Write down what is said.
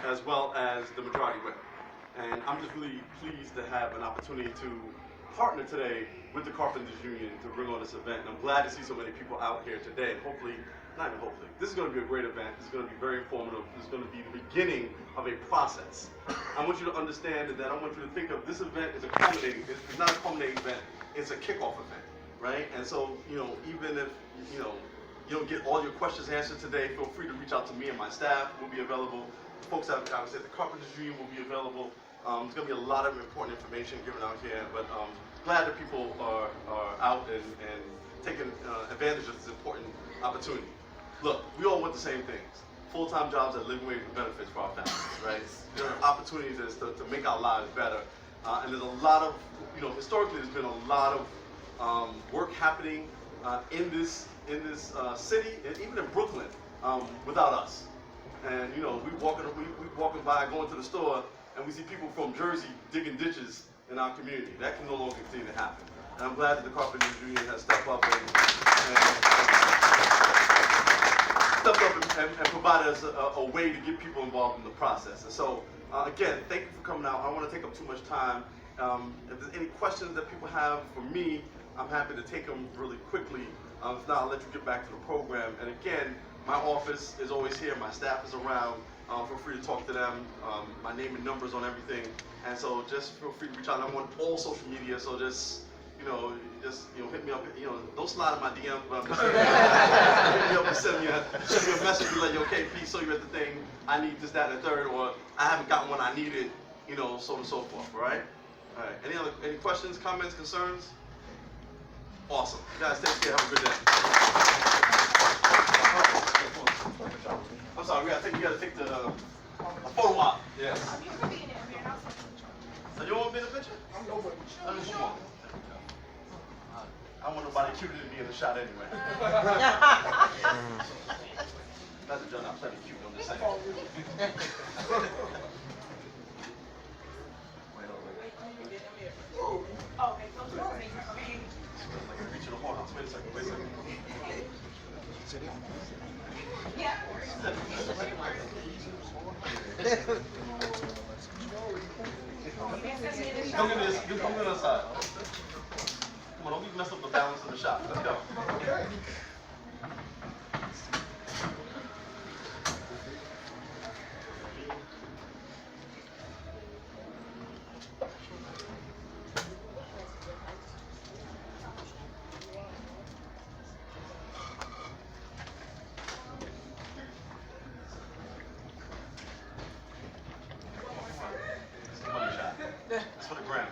as well as the majority women. And I'm just really pleased to have an opportunity to partner today with the Carpenters Union to bring on this event. And I'm glad to see so many people out here today. And hopefully, not even hopefully, this is going to be a great event. This is going to be very informative. This is going to be the beginning of a process. I want you to understand that I want you to think of this event as a culminating, it's not a culminating event, it's a kickoff event, right? And so, even if, you don't get all your questions answered today, feel free to reach out to me and my staff. We'll be available. Folks out at the Carpenters Union will be available. There's going to be a lot of important information given out here, but glad that people are out and taking advantage of this important opportunity. Look, we all want the same things. Full-time jobs at living wage benefits for our families, right? There are opportunities to make our lives better. And there's a lot of, historically there's been a lot of work happening in this city, and even in Brooklyn, without us. And we walking by, going to the store, and we see people from Jersey digging ditches in our community. That can no longer continue to happen. And I'm glad that the Carpenters Union has stepped up and provided us a way to get people involved in the process. And so, again, thank you for coming out. I don't want to take up too much time. If there's any questions that people have for me, I'm happy to take them really quickly. If not, I'll let you get back to the program. And again, my office is always here. My staff is around. Feel free to talk to them. My name and numbers on everything. And so just feel free to reach out. I'm on all social media, so just hit me up. Don't slide in my DM, but I'm just hit me up and send me a message and like, okay, please, so you're at the thing. I need this, that, and the third, or I haven't gotten what I needed. So on and so forth. All right. All right. Any questions, comments, concerns? Awesome. You guys, take care. Have a good day. I'm sorry. You gotta take the photo op. Yes. So you want to be in the picture? I'm nobody. I don't want nobody cuter than me in the shot anyway. That's a John. I'm plenty cute. I'm just saying. Wait a second. Yeah. Come to this side. Come on, don't be messing up the balance of the shot. Let's go. Okay. That's for the gram.